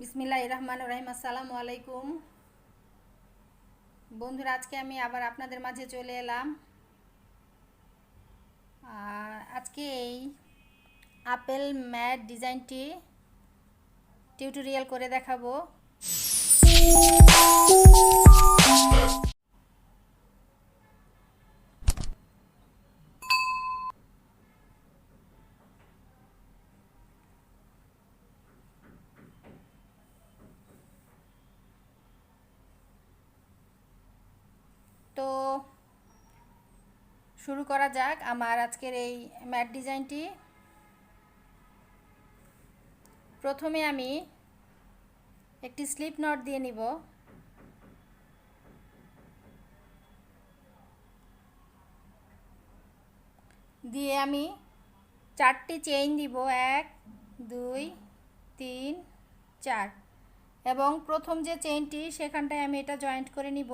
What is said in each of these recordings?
বিসমিল্লাহির রহমানির রহিম। আসসালামু আলাইকুম বন্ধুরা, আজকে আমি আবার আপনাদের মাঝে চলে এলাম। আজকে এই আপেল ম্যাট ডিজাইনটি টিউটোরিয়াল করে দেখাবো। তো শুরু করা যাক আমার আজকের এই ম্যাট ডিজাইনটি। প্রথমে আমি একটি স্লিপ নট দিয়ে নিব। দিয়ে আমি 4টি চেইন দিব, 1 2 3 4, এবং প্রথম যে চেইনটি সেখানটায় আমি এটা জয়েন্ট করে নিব।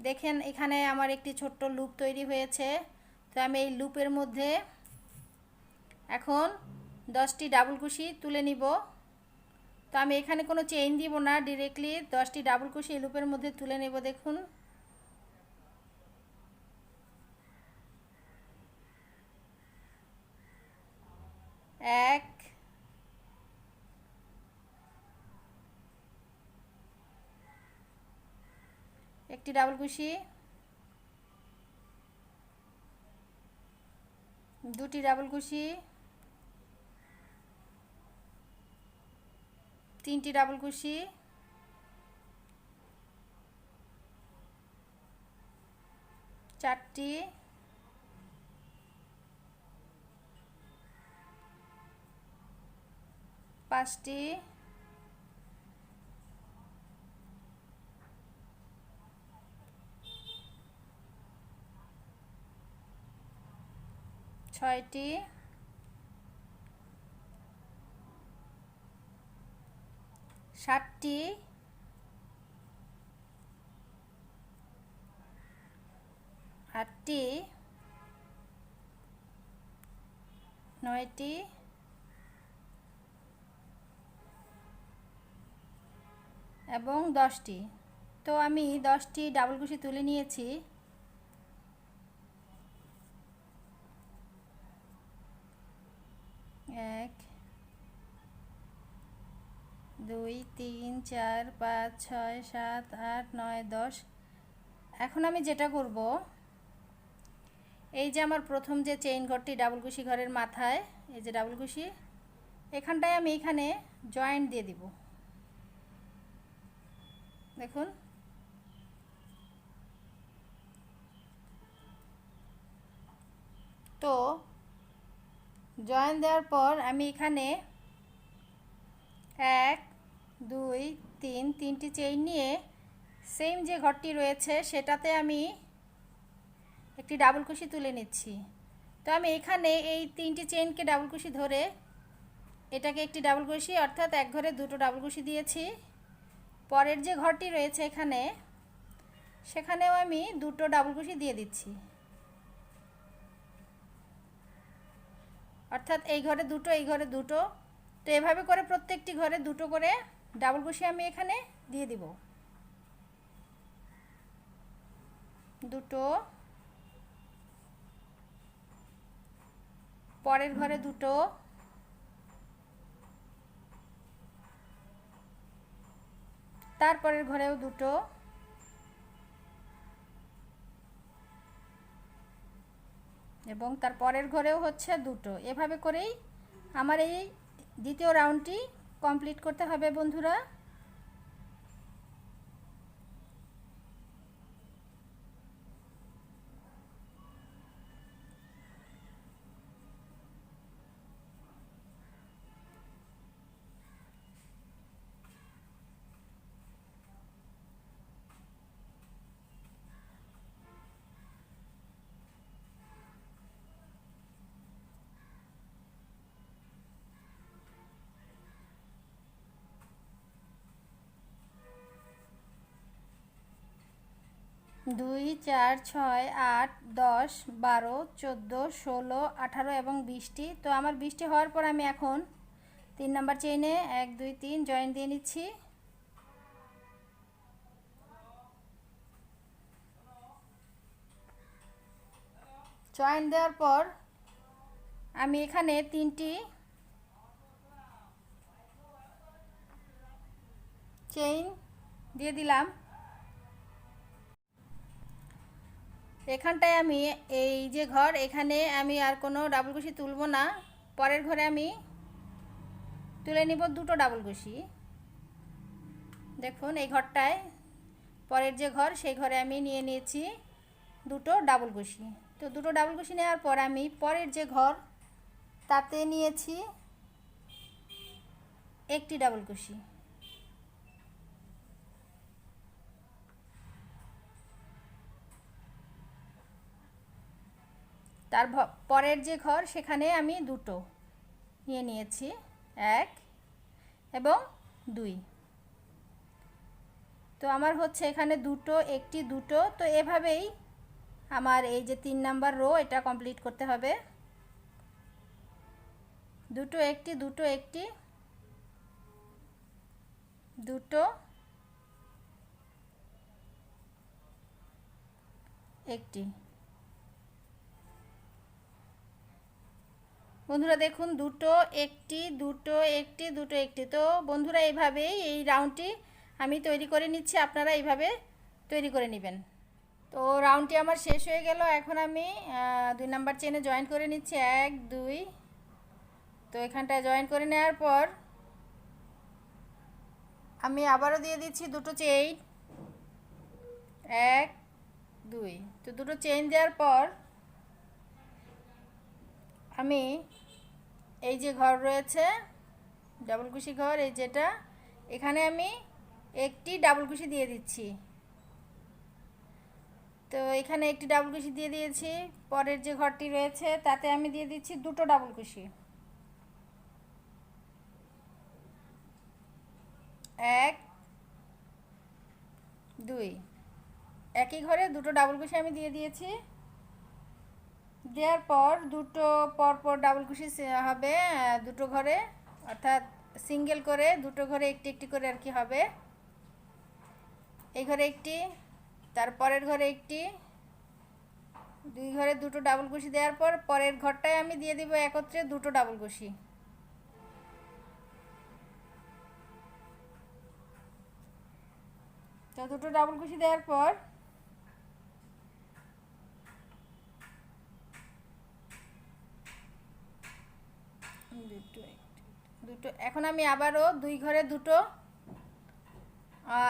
দেখেন এখানে আমার একটি ছোট্ট লুপ তৈরি হয়েছে। তো আমি এই লুপের মধ্যে এখন 10টি ডাবল কুশি তুলে নিব। তো আমি এখানে কোনো চেইন দিব না, ডিরেক্টলি 10টি ডাবল কুশি এই লুপের মধ্যে তুলে নেব। দেখুন এক, একটি ডাবল কুশি, দুটি ডাবল কুশি, তিনটি ডাবল কুশি, চারটি, পাঁচটি, ছয়টি, সাতটি, আটটি, নয়টি, এবং 10টি। তো আমি 10টি ডাবল কুশি তুলে নিয়েছি। এক, দুই, তিন, চার, 5, 6, 7, 8, 9, 10। এখন আমি যেটা করব, এই যে আমার প্রথম যে চেইন ঘরটি ডাবল কুশি ঘরের মাথায়, এই যে ডাবল কুশি, এখানটায় আমি এখানে জয়েন্ট দিয়ে দিব। দেখুন তো জয়েন দেওয়ার পর আমি এখানে 1 2 3 তিনটি চেইন নিয়ে সেম যে ঘরটি রয়েছে সেটাতে আমি একটি ডাবল কুশি তুলে নিচ্ছি। তো আমি এখানে এই 3টি চেইনকে ডাবল কুশি ধরে এটাকে একটি ডাবল কুশি, অর্থাৎ এক ঘরে দুটো ডাবল কুশি দিয়েছি। পরের যে ঘরটি রয়েছে এখানে, সেখানেও আমি দুটো ডাবল কুশি দিয়ে দিচ্ছি, অর্থাৎ এই ঘরে দুটো, এই ঘরে দুটো। তো এভাবে করে প্রত্যেকটি ঘরে দুটো করে ডাবল কুশি আমি এখানে দিয়ে দিব। দুটো, পরের ঘরে দুটো, তারপরের ঘরেও দুটো, এবং তার পরের ঘরেও হচ্ছে দুটো। এভাবে করেই আমার এই দ্বিতীয় রাউন্ডটি কমপ্লিট করতে হবে বন্ধুরা। 2 4 6 8 10 12 14 16 18 এবং 20টি। তো আমার 20টি হওয়ার পর আমি এখন 3 নাম্বার চেইনে 1 2 3 জয়েন দিয়ে নিচ্ছি। জয়েন দেওয়ার পর আমি এখানে 3টি চেইন দিয়ে দিলাম। এখানটায় আমি এই যে ঘর, এখানে আমি আর কোনো ডাবল কুশি তুলব না। পরের ঘরে আমি তুলে নিব দুটো ডাবল কুশি। দেখুন এই ঘরটায়, পরের যে ঘর সেই ঘরে আমি নিয়ে নিয়েছি দুটো ডাবল কুশি। তো দুটো ডাবল কুশি নেওয়ার পর আমি পরের যে ঘর তাতে নিয়েছি একটি ডাবল কুশি। তার পরের যে ঘর সেখানে আমি দুটো নিয়ে নিয়েছি, 1 এবং 2। তো আমার হচ্ছে এখানে দুটো একটি দুটো। তো এভাবেই আমার এই যে 3 নাম্বার রো এটা কমপ্লিট করতে হবে। দুটো একটি দুটো একটি দুটো একটি। বন্ধুরা দেখুন, দুটো একটি দুটো একটি দুটো একটি। তো বন্ধুরা এইভাবেই এই রাউন্ডটি আমি তৈরি করে নিচ্ছি, আপনারা এইভাবে তৈরি করে নেবেন। তো রাউন্ডটি আমার শেষ হয়ে গেল। এখন আমি 2 নাম্বার চেইনে জয়েন করে নিচ্ছি, 1 2। তো এখানটায় জয়েন করে নেওয়ার পর আমি আবারও দিয়ে দিচ্ছি দুটো চেইন, 1 2। তো দুটো চেইন দেওয়ার পর আমি এই যে ঘর রয়েছে ডাবল কুশি ঘর, এই যেটা, এখানে আমি একটি ডাবল কুশি দিয়ে দিচ্ছি। তো এখানে একটি ডাবল কুশি দিয়ে দিয়েছি। পরের যে ঘরটি রয়েছে তাতে আমি দিয়ে দিচ্ছি দুটো ডাবল কুশি, 1 2। একই ঘরে দুটো ডাবল কুশি আমি দিয়ে দিয়েছি। দেওয়ার পর দুটো পরপর ডাবল কুশি হবে দুটো ঘরে, অর্থাৎ সিঙ্গেল করে দুটো ঘরে একটি একটি করে আর কি হবে। এই ঘরে একটি, তারপরের ঘরে একটি, 2 ঘরে দুটো ডাবল কুশি দেওয়ার পর পরের ঘরটায় আমি দিয়ে দিব একত্রে দুটো ডাবল কুশি। তো দুটো ডাবল কুশি দেওয়ার পর দুটো, এখন আমি আবারও 2 ঘরে দুটো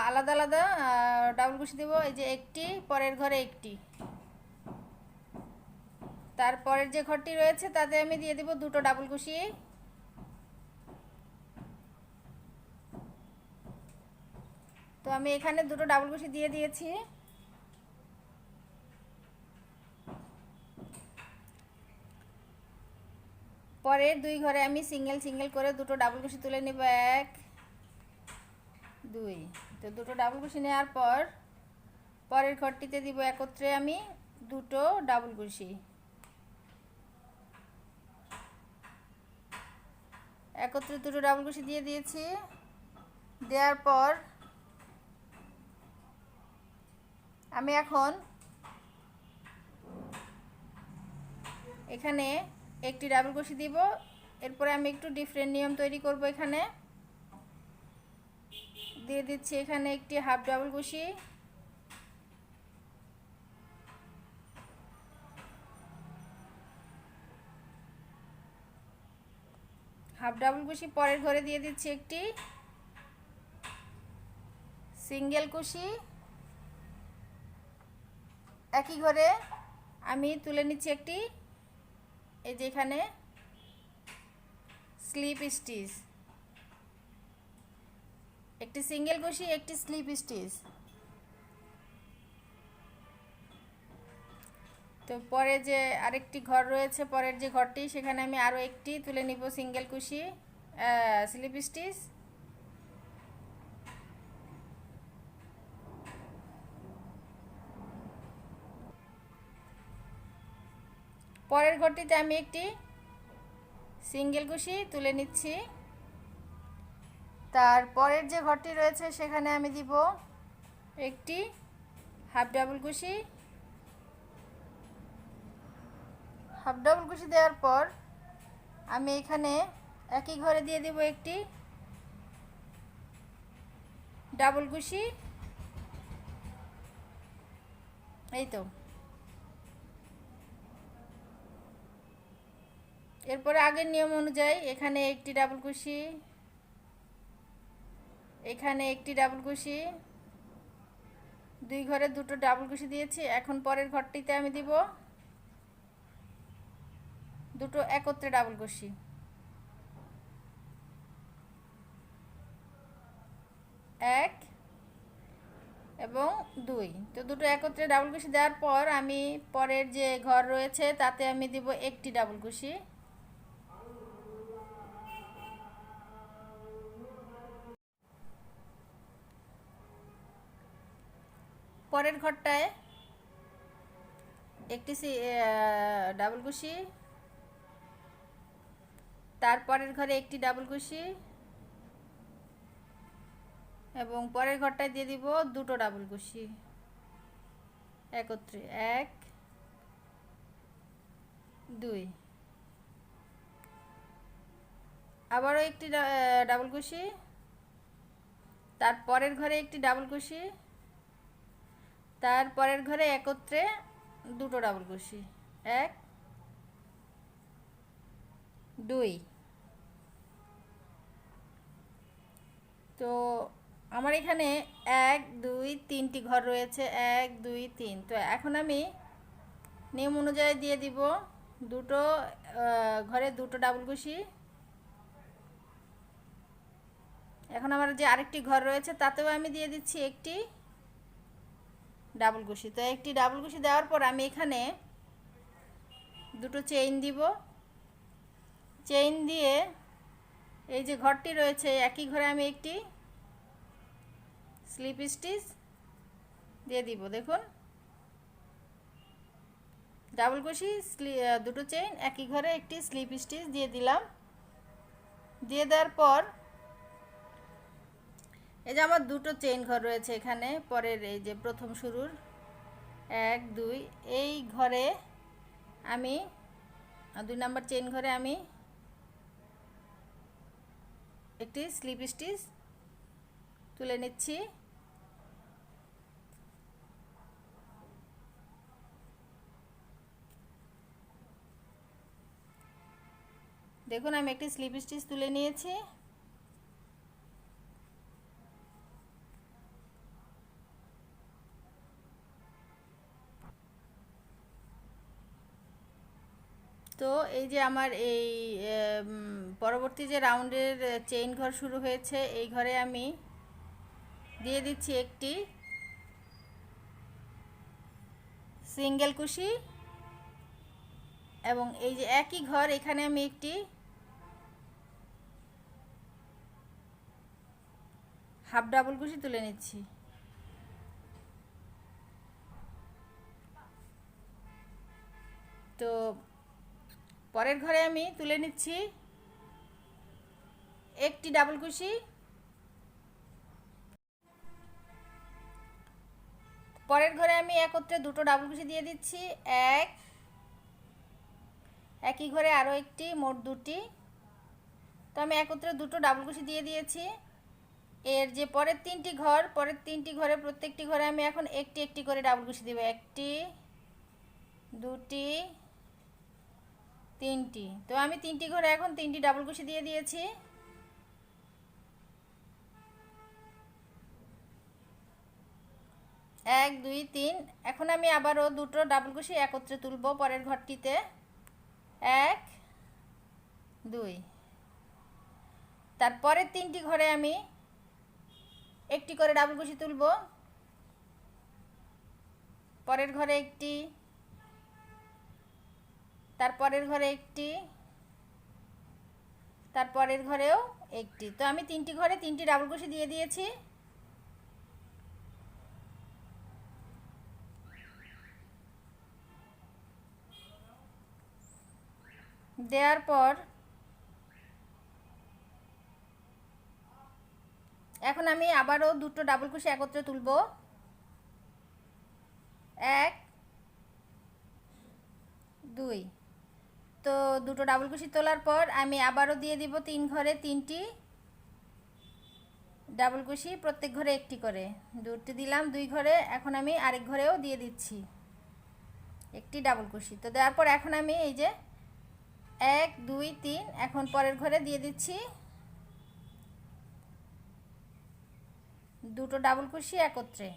আলাদা আলাদা ডাবল কুশি দেব। এই যে একটি, পরের ঘরে একটি, তারপরের যে ঘরটি রয়েছে তাতে আমি দিয়ে দিব দুটো ডাবল কুশি। তো আমি এখানে দুটো ডাবল কুশি দিয়ে দিয়েছি। পরের 2 ঘরে আমি সিঙ্গেল সিঙ্গেল করে দুটো ডাবল কুশি তুলে নেব, 1 2। তো দুটো ডাবল কুশি নেওয়ার পর পরের ঘরটিতে দিব একত্রে আমি দুটো ডাবল কুশি, একত্রে দুটো ডাবল কুশি দিয়ে দিয়েছি। দেওয়ার পর আমি এখন এখানে একটি ডাবল কুশি দিব। এরপরে আমি একটু ডিফারেন্ট নিয়ম তৈরি করব। এখানে দিয়ে দিচ্ছি এখানে একটি হাফ ডাবল কুশি, হাফ ডাবল কুশি। পরের ঘরে দিয়ে দিচ্ছি একটি সিঙ্গেল কুশি। একই ঘরে আমি তুলে নিচ্ছি একটি, এই যে এখানে স্লিপ স্টিচ, একটি সিঙ্গেল কুশি একটি স্লিপ স্টিচ। তো পরে যে আরেকটি ঘর রয়েছে, পরের যে ঘরটি, সেখানে আমি আরও একটি তুলে নিব সিঙ্গেল কুশি স্লিপ স্টিচ। পরের ঘরটিতে আমি একটি সিঙ্গেল কুশি তুলে নিচ্ছি। তারপরের যে ঘরটি রয়েছে সেখানে আমি দিব একটি হাফ ডাবল কুশি। হাফ ডাবল কুশি দেওয়ার পর আমি এখানে একই ঘরে দিয়ে দিব একটি ডাবল কুশি। এই তো, এরপরে আগের নিয়ম অনুযায়ী এখানে একটি ডাবল কুশি, এখানে একটি ডাবল কুশি, দুই ঘরে দুটো ডাবল কুশি দিয়েছি। এখন পরের ঘরটিতে আমি দিব দুটো একত্রে ডাবল কুশি, এক এবং দুই। তো দুটো একত্রে ডাবল কুশি দেওয়ার পর আমি পরের যে ঘর রয়েছে তাতে আমি দিব একটি ডাবল কুশি। পরের ঘরটায় একটি ডাবল কুশি, তারপরের ঘরে একটি ডাবল কুশি এবং পরের ঘরটায় দিয়ে দিব দুটো ডাবল কুশি একত্রে, এক দুই। আবারও একটি ডাবল কুশি, তারপরের ঘরে একটি ডাবল কুশি, তারপরের ঘরে একত্রে দুটো ডাবল কুশি, এক দুই। তো আমার এখানে এক দুই তিনটি ঘর রয়েছে, এক দুই তিন। তো এখন আমি নিয়ম অনুযায়ী দিয়ে দিব দুটো ঘরে দুটো ডাবল কুশি। এখন আমার যে আরেকটি ঘর রয়েছে তাতেও আমি দিয়ে দিচ্ছি একটি ডাবল কুশি। তো একটি ডাবল কুশি দেওয়ার পর আমি এখানে দুটো চেইন দিব। চেইন দিয়ে এই যে ঘরটি রয়েছে একই ঘরে আমি একটি স্লিপ স্টিচ দিয়ে দিব। দেখুন, ডাবল কুশি, দুটো চেইন, একই ঘরে একটি স্লিপ স্টিচ দিয়ে দিলাম। দিয়ে দেওয়ার পর এই যে আমার দুটো চেইন ঘর রয়েছে এখানে, পরের এই যে প্রথম শুরুর এক দুই, এই ঘরে আমি 2 নাম্বার চেইন ঘরে আমি একটি স্লিপ স্টিচ তুলে নিচ্ছি। দেখুন, আমি একটি স্লিপ স্টিচ তুলে নিয়েছি। তো এই যে আমার এই পরবর্তী যে রাউন্ডের চেইন ঘর শুরু হয়েছে এই ঘরে আমি দিয়ে দিচ্ছি একটি সিঙ্গেল কুশি এবং এই যে একই ঘর এখানে আমি একটি হাফ ডাবল কুশি তুলে নিচ্ছি। তো পরের ঘরে আমি তুলে নিচ্ছি একটি ডাবল কুশি, পরের ঘরে আমি একত্রে দুটো ডাবল কুশি দিয়ে দিচ্ছি, এক, একই ঘরে আরও একটি, মোট দুটি। তো আমি একত্রে দুটো ডাবল কুশি দিয়ে দিয়েছি। এর যে পরের তিনটি ঘর, পরের তিনটি ঘরে প্রত্যেকটি ঘরে আমি এখন একটি একটি করে ডাবল কুশি দেব, একটি, দুটি, তিনটি। তো আমি তিনটি ঘরে এখন তিনটি ডাবল কুশি দিয়ে দিয়েছি। এক দুই তিন। এখন আমি আবারও দুটো ডাবল কুশি একত্রে তুলব পরের ঘরটিতে, এক দুই। তারপরের তিনটি ঘরে আমি একটি করে ডাবল কুশি তুলব, পরের ঘরে একটি, তারপরের ঘরে একটি, তারপরের ঘরেও একটি। তো আমি তিনটি ঘরে তিনটি ডাবল কুশি দিয়ে দিয়েছি। দেওয়ার পর এখন আমি আবারও দুটো ডাবল কুশি একত্রে তুলব। 1 2। তো দুটো ডাবল কুশি তোলার পর আমি আবারও দিয়ে দিব 3 ঘরে 3টি ডাবল কুশি, প্রত্যেক ঘরে একটি করে। দুটি দিলাম 2 ঘরে, এখন আমি আরেক ঘরেও দিয়ে দিচ্ছি একটি ডাবল কুশি। তো দেওয়ার পর এখন আমি এই যে 1 2 3 এখন পরের ঘরে দিয়ে দিচ্ছি দুটো ডাবল কুশি একত্রে।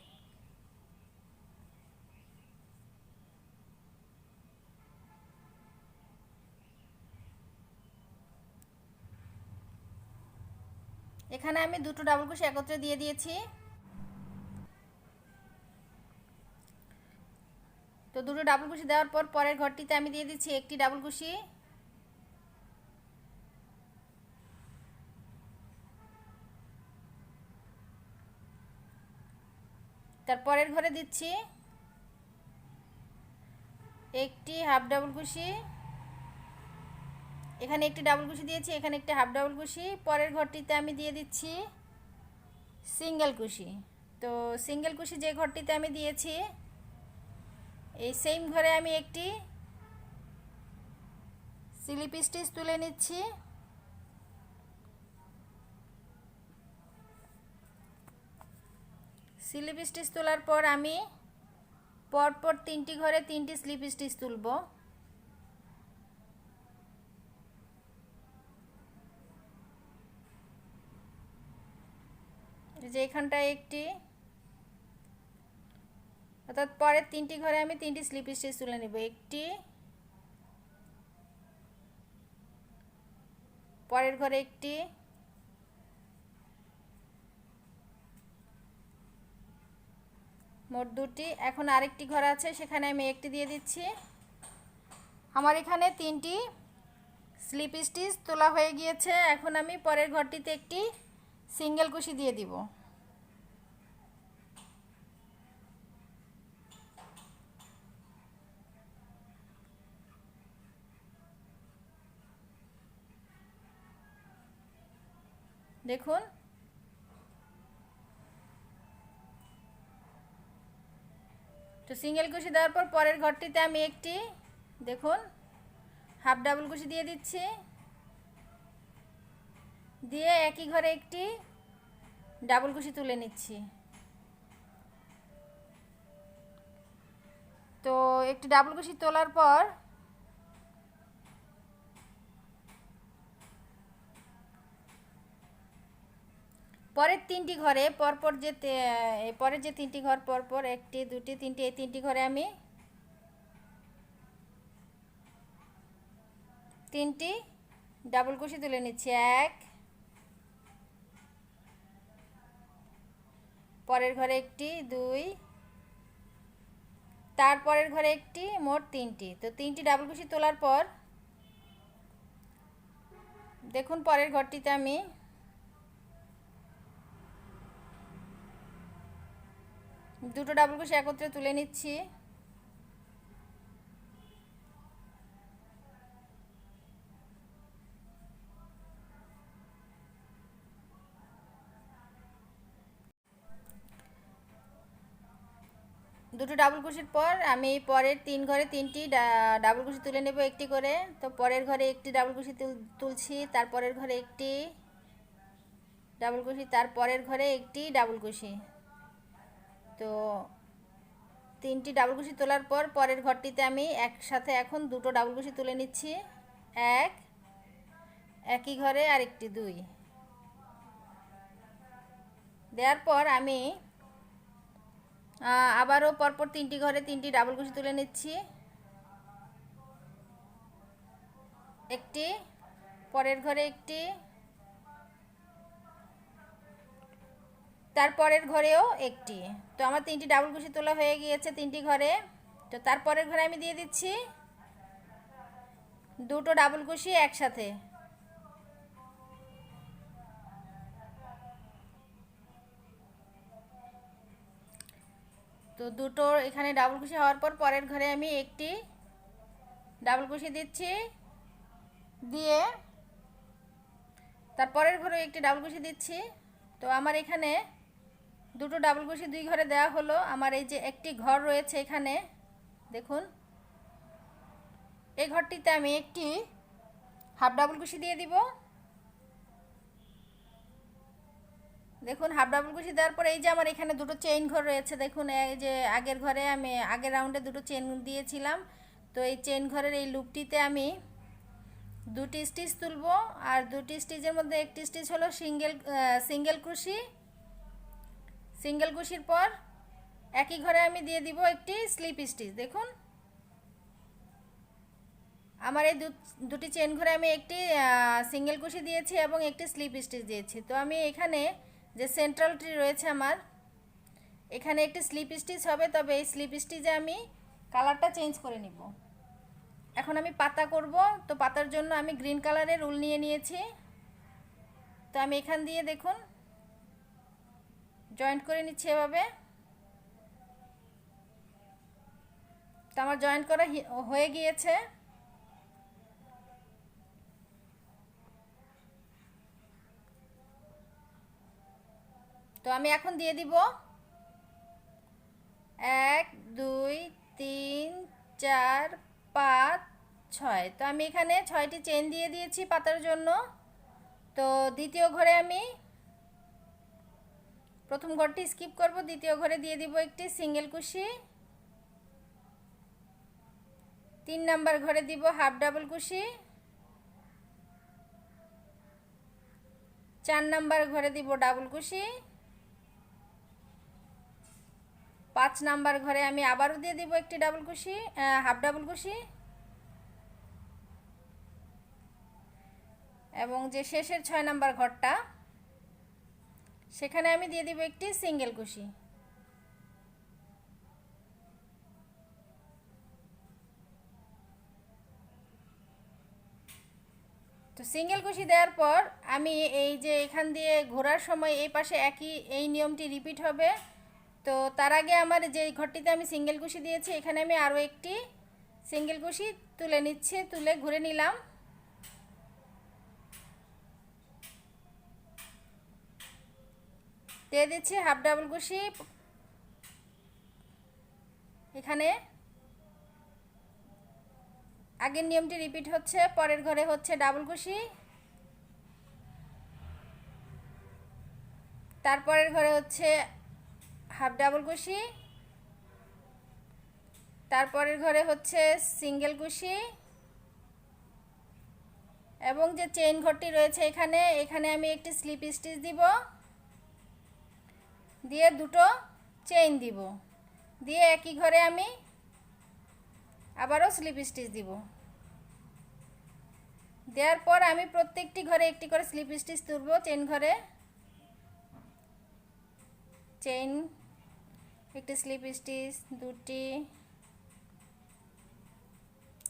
এখানে আমি দুটো ডাবল কুশি একত্রে দিয়ে দিয়েছি। তো দুটো ডাবল কুশি দেওয়ার পর পরের ঘরটিতে আমি দিয়ে দিচ্ছি একটি ডাবল কুশি। তারপরের ঘরে দিচ্ছি একটি হাফ ডাবল কুশি। এখানে একটি ডাবল কুশি দিয়েছি, এখানে একটি হাফ ডাবল কুশি। পরের ঘরটিতে আমি দিয়ে দিচ্ছি সিঙ্গেল কুশি। তো সিঙ্গেল কুশি যে ঘরটিতে আমি দিয়েছি এই সেম ঘরে আমি একটি স্লিপ স্টিচ তুলে নিচ্ছি। স্লিপ স্টিচ তোলার পর আমি পরপর 3টি ঘরে 3টি স্লিপ স্টিচ তুলব। যে এখানটায় একটি, অর্থাৎ পরের 3টি ঘরে আমি 3টি স্লিপ স্টিচ তুলে নেব। একটি, পরের ঘরে একটি, মোট দুটি। এখন আরেকটি ঘর আছে, সেখানে আমি একটি দিয়ে দিচ্ছি। আমার এখানে 3টি স্লিপ স্টিচ তোলা হয়ে গিয়েছে। এখন আমি পরের ঘরটিতে একটি সিঙ্গেল কুশি দিয়ে দিব। দেখুন তো সিঙ্গেল কুশি দেওয়ার পর পরের ঘরটিতে আমি একটি, দেখুন, হাফ ডাবল কুশি দিয়ে দিচ্ছি। দিয়ে একই ঘরে একটি ডাবল কুশি তুলে নিচ্ছি। তো একটি ডাবল কুশি তোলার পর পরের 3টি ঘরে পরপর যে পরের যে 3টি ঘর পরপর 1টি 2টি 3টি, এই 3টি ঘরে আমি 3টি ডাবল কুশি তুলে নিচ্ছি। 1, পরের ঘরে একটি, 2, তারপরের ঘরে একটি, মোট 3টি। তো 3টি ডাবল কুশি তোলার পর দেখুন পরের ঘরটিতে আমি দুটো ডাবল কুশি একত্রে তুলে নিচ্ছি। দুটো ডাবল কুশির পর আমি পরের 3 ঘরে 3টি ডাবল কুশি তুলে নেব একটি করে। তো পরের ঘরে একটি ডাবল কুশি তুলছি, তারপরের ঘরে একটি ডাবল কুশি, তারপরের ঘরে একটি ডাবল কুশি। তো 3টি ডাবল কুশি তোলার পর পরের ঘরটিতে আমি একসাথে এখন দুটো ডাবল কুশি তুলে নিচ্ছি। 1, একই ঘরে আরেকটি 2 দেওয়ার পর আমি আবারও পরপর 3টি ঘরে 3টি ডাবল কুশি তুলে নিচ্ছি। একটি, পরের ঘরে একটি, তারপরের ঘরেও একটি। তো আমার 3টি ডাবল কুশি তোলা হয়ে গিয়েছে 3টি ঘরে। তো তারপরের ঘরে আমি দিয়ে দিচ্ছি দুটো ডাবল কুশি একসাথে। তো দুটো এখানে ডাবল কুশি হওয়ার পর পরের ঘরে আমি একটি ডাবল কুশি দিচ্ছি। দিয়ে তারপরের ঘরে একটি ডাবল কুশি দিচ্ছি। তো আমার এখানে দুটো ডাবল কুশি দুই ঘরে দেওয়া হলো। আমার এই যে একটি ঘর রয়েছে এখানে দেখুন, এই ঘরটিতে আমি একটি হাফ ডাবল কুশি দিয়ে দিব। দেখুন হাফ ডাবল কুশি দেওয়ার পরে এই যে আমার এখানে দুটো চেইন ঘর রয়েছে দেখুন, এই যে আগের ঘরে আমি আগের রাউন্ডে দুটো চেইন দিয়েছিলাম। তো এই চেইন ঘরের এই লুপটিতে আমি দুটি স্টিচ তুলব, আর দুটি স্টিচের মধ্যে একটি স্টিচ হলো সিঙ্গেল ক্রোশি। সিঙ্গেল ক্রোশির পর একই ঘরে আমি দিয়ে দিব একটি স্লিপ স্টিচ। দেখুন আমার এই দুটি চেন ঘরে আমি একটি সিঙ্গেল ক্রোশি দিয়েছি এবং একটি স্লিপ স্টিচ দিয়েছি। তো আমি এখানে যে সেন্ট্রালটি রয়েছে আমার এখানে একটি স্লিপ স্টিচ হবে, তবে এই স্লিপ স্টিচে আমি কালারটা চেঞ্জ করে নিব। এখন আমি পাতা করব, তো পাতার জন্য আমি গ্রিন কালারের উল নিয়ে নিয়েছি। তো আমি এখান দিয়ে দেখুন জয়েন্ট করে নিচ্ছি এভাবে। তো আমার জয়েন্ট করা হয়ে গিয়েছে। তো আমি এখন দিয়ে দিব 1 2 3 4 5 6। তো আমি এখানে 6টি চেন দিয়ে দিয়েছি পাতার জন্য। তো দ্বিতীয় ঘরে আমি প্রথম ঘরটি স্কিপ করব, দ্বিতীয় ঘরে দিয়ে দিব একটি সিঙ্গেল কুশি। 3 নাম্বার ঘরে দিব হাফ ডাবল কুশি। 4 নাম্বার ঘরে দিব ডাবল কুশি। 5 নাম্বার ঘরে আমি আবারও দিয়ে দিব একটি ডাবল কুশি, হাফ ডাবল কুশি। এবং যে শেষের 6 নাম্বার ঘরটা সেখানে আমি দিয়ে দিব একটি সিঙ্গেল কুশি। তো সিঙ্গেল কুশি দেওয়ার পর আমি এই যে এখান দিয়ে ঘোরার সময় এই পাশে এই নিয়মটি রিপিট হবে। তো তার আগে আমার যে ঘরটিতে আমি সিঙ্গেল কুশি দিয়েছি এখানে আমি আরও একটি সিঙ্গেল কুশি তুলে নিচ্ছি, তুলে ঘুরে নিলাম। দিয়ে দিচ্ছি হাফ ডাবল কুশি। এখানে আগের নিয়মটি রিপিট হচ্ছে, পরের ঘরে হচ্ছে ডাবল কুশি, তারপরের ঘরে হচ্ছে হাফ ডাবল কুশি, তারপরের ঘরে হচ্ছে সিঙ্গেল কুশি, এবং যে চেইন ঘরটি রয়েছে এখানে আমি একটি স্লিপ স্টিচ দিব, দিয়ে দুটো চেইন দিব, দিয়ে একই ঘরে আমি আবারও স্লিপ স্টিচ দিব। দেওয়ার পর আমি প্রত্যেকটি ঘরে একটি করে স্লিপ স্টিচ তুলব। চেইন ঘরে চেইন একটি স্লিপ স্টিচ, দুটি,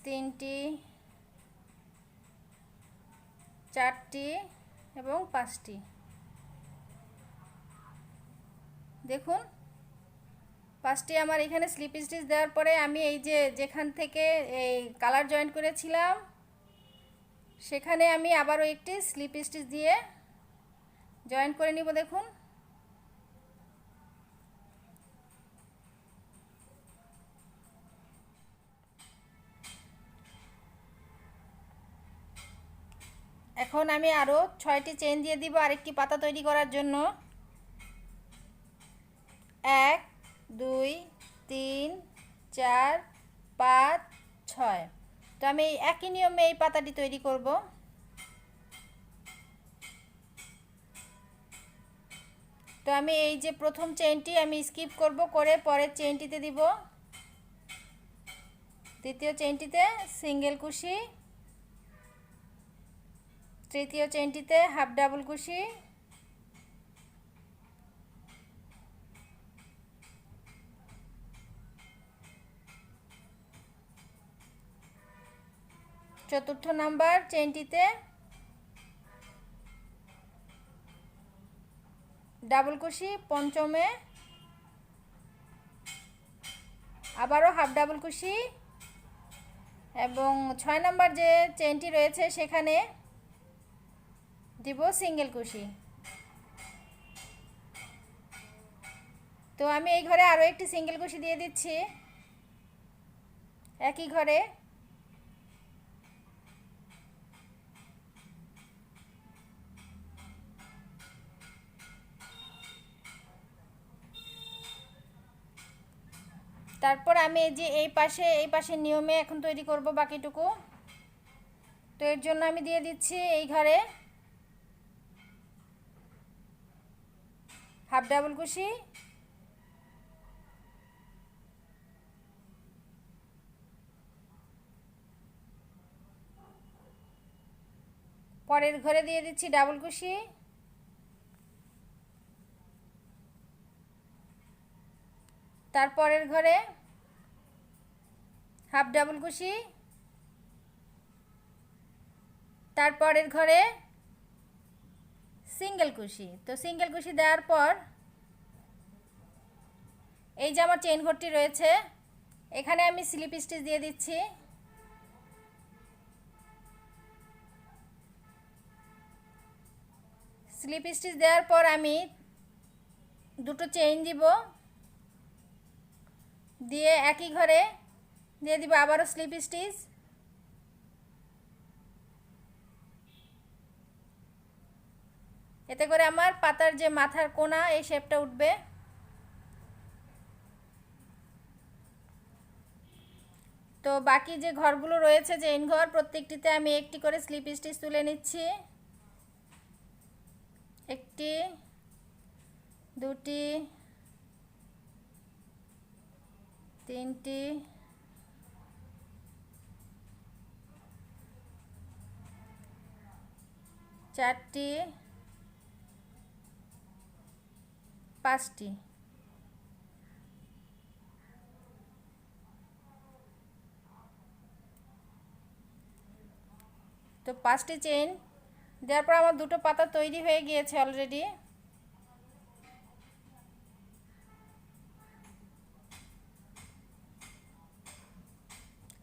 তিনটি, চারটি এবং 5টি। দেখুন 5টি আমার এখানে স্লিপ স্টিচ দেওয়ার পরে আমি এই যেখান থেকে এই কালার জয়েন্ট করেছিলাম সেখানে আমি আবারও একটি স্লিপ স্টিচ দিয়ে জয়েন্ট করে নিব। দেখুন এখন আমি আরও 6টি চেইন দিয়ে দিব আরেকটি পাতা তৈরি করার জন্য। 1 2 3 4 5 6। তো আমি একই নিয়মে এই পাতাটি তৈরি করব। তো আমি এই যে প্রথম চেইনটি আমি স্কিপ করব, করে পরের চেইনটিতে দিব, দ্বিতীয় চেইনটিতে সিঙ্গেল কুশি, তৃতীয় চেইনটিতে হাফ ডাবল কুশি, চতুর্থ নাম্বার চেইনটিতে ডাবল কুশি, পঞ্চমে আবারও হাফ ডাবল কুশি এবং 6 নাম্বার যে চেইনটি রয়েছে সেখানে দিব সিঙ্গেল কুশি। তো আমি এই ঘরে আরও একটি সিঙ্গেল কুশি দিয়ে দিচ্ছি একই ঘরে। তারপর আমি এই যে এই পাশে নিয়মে এখন তৈরি করব বাকিটুকু। তো এর জন্য আমি দিয়ে দিচ্ছি এই ঘরে হাফ ডাবল কুশি, পরের ঘরে দিয়ে দিচ্ছি ডাবল কুশি, তারপরের ঘরে হাফ ডাবল কুশি, তারপরের ঘরে সিঙ্গেল কুশি। তো সিঙ্গেল কুশি দেওয়ার পর এই যে আমার চেইন ঘরটি রয়েছে এখানে আমি স্লিপ স্টিচ দিয়ে দিচ্ছি। স্লিপ স্টিচ দেওয়ার পর আমি দুটো চেইন দিব, দিয়ে একই ঘরে দিয়ে দিব আবারও স্লিপ স্টিচ। এতে করে আমার পাতার যে মাথার কোনা এই শেপটা উঠবে। তো বাকি যে ঘরগুলো রয়েছে চেইন ঘর প্রত্যেকটিতে আমি একটি করে স্লিপ স্টিচ তুলে নিচ্ছি। একটি, দুটি, তিনটি, চারটি, পাঁচটি। তো পাঁচটি চেইন দেওয়ার পর আমার দুটো পাতা তৈরি হয়ে গিয়েছে অলরেডি।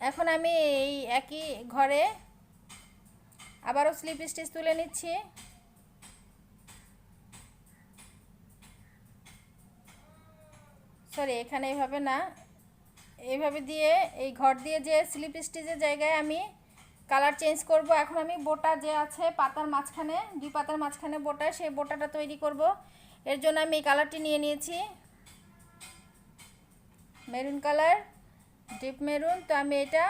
এখন আমি এই একই ঘরে আবারও স্লিপ স্টিচ তুলে নিচ্ছি। সরি, এখানে এইভাবে না, এইভাবে দিয়ে এই ঘর দিয়ে যে স্লিপ স্টিচের জায়গায় আমি কালার চেঞ্জ করব। এখন আমি বোটা যে আছে পাতার মাঝখানে, দুই পাতার মাঝখানে বোটা, সেই বোটাটা তৈরি করব। এর জন্য আমি এই কালারটি নিয়ে নিয়েছি মেরুন কালার, ডিপ মেরুন। তো আমি এটা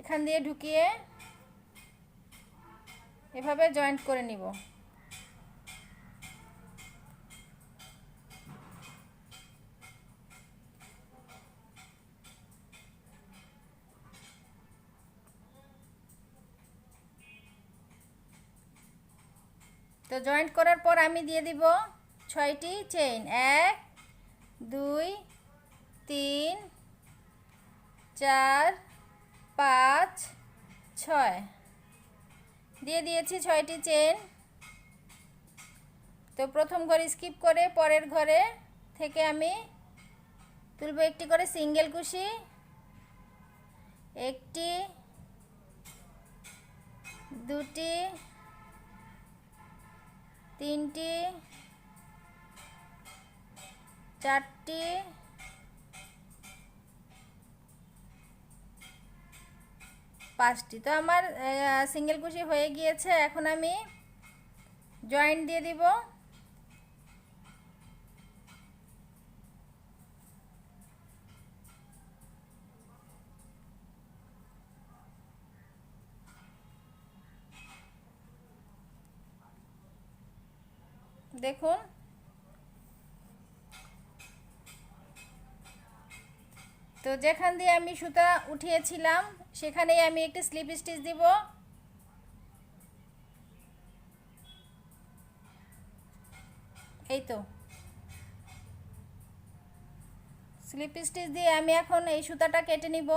এখান দিয়ে ঢুকিয়ে এভাবে জয়েন্ট করে নিব। তো জয়েন্ট করার পর আমি দিয়ে দিব 6টি চেইন, 1 2 3 4 5 6 দিয়ে দিয়েছি 6টি চেইন। তো প্রথম ঘর স্কিপ করে পরের ঘরে থেকে আমি তুলব একটি করে সিঙ্গেল কুশি, একটি, দুটি, তিনটি, চারটি, পাঁচটি। তো আমার সিঙ্গেল কুশি হয়ে গিয়েছে। এখন আমি জয়েন্ট দিয়ে দিব। দেখুন তো যেখান দিয়ে আমি সুতা উঠিয়েছিলাম সেখানেই আমি একটি স্লিপ স্টিচ দিব। এই তো স্লিপ স্টিচ দিয়ে আমি এখন এই সুতাটা কেটে নিব।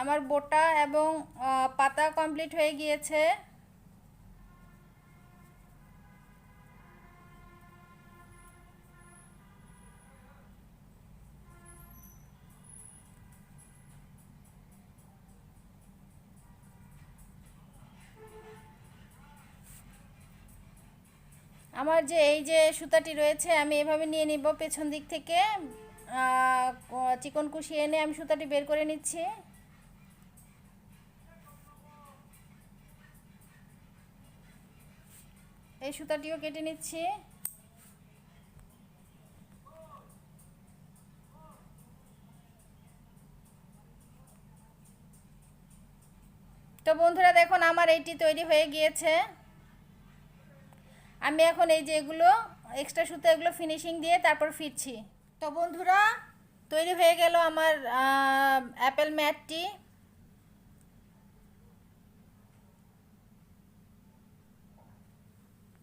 আমার বোটা এবং পাতা কমপ্লিট হয়ে গিয়েছে। আমার যে এই যে সুতাটি রয়েছে আমি এভাবে নিয়ে নিব পেছন দিক থেকে, চিকন কুশি এনে আমি সুতাটি বের করে নিচ্ছি। এই সুতাটিও কেটে নিচ্ছি। তো বন্ধুরা দেখুন আমার এইটি তৈরি হয়ে গিয়েছে। আমি এখন এই যে এগুলো এক্সট্রা সুতো এগুলো ফিনিশিং দিয়ে তারপর ফিরছি। তো বন্ধুরা তৈরি হয়ে গেল আমার অ্যাপেল ম্যাটটি।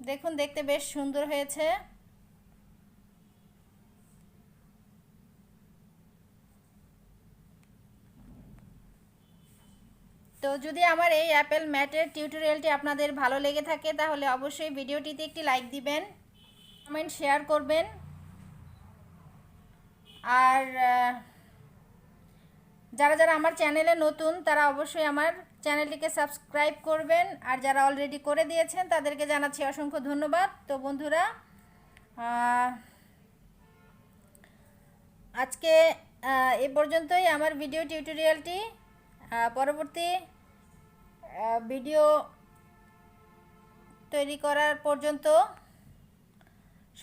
দেখুন দেখতে বেশ সুন্দর হয়েছে। তো যদি আমার এই অ্যাপেল ম্যাটের টিউটোরিয়ালটি আপনাদের ভালো লেগে থাকে তাহলে অবশ্যই ভিডিওটিতে একটি লাইক দিবেন, কমেন্ট শেয়ার করবেন। আর যারা যারা আমার চ্যানেলে নতুন তারা অবশ্যই আমার চ্যানেলটিকে সাবস্ক্রাইব করবেন, আর যারা অলরেডি করে দিয়েছেন তাদেরকে জানাচ্ছি অসংখ্য ধন্যবাদ। তো বন্ধুরা আজকে এ পর্যন্তই আমার ভিডিও টিউটোরিয়ালটি। পরবর্তী ভিডিও তৈরি করার পর্যন্ত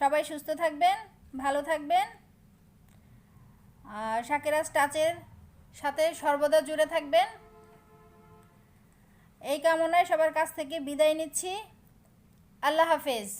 সবাই সুস্থ থাকবেন, ভালো থাকবেন, আর শাকিরাজ টাচের সাথে সর্বদা জুড়ে থাকবেন। এই কামনায় সবার কাছ থেকে বিদায় নিচ্ছি। আল্লাহ হাফেজ।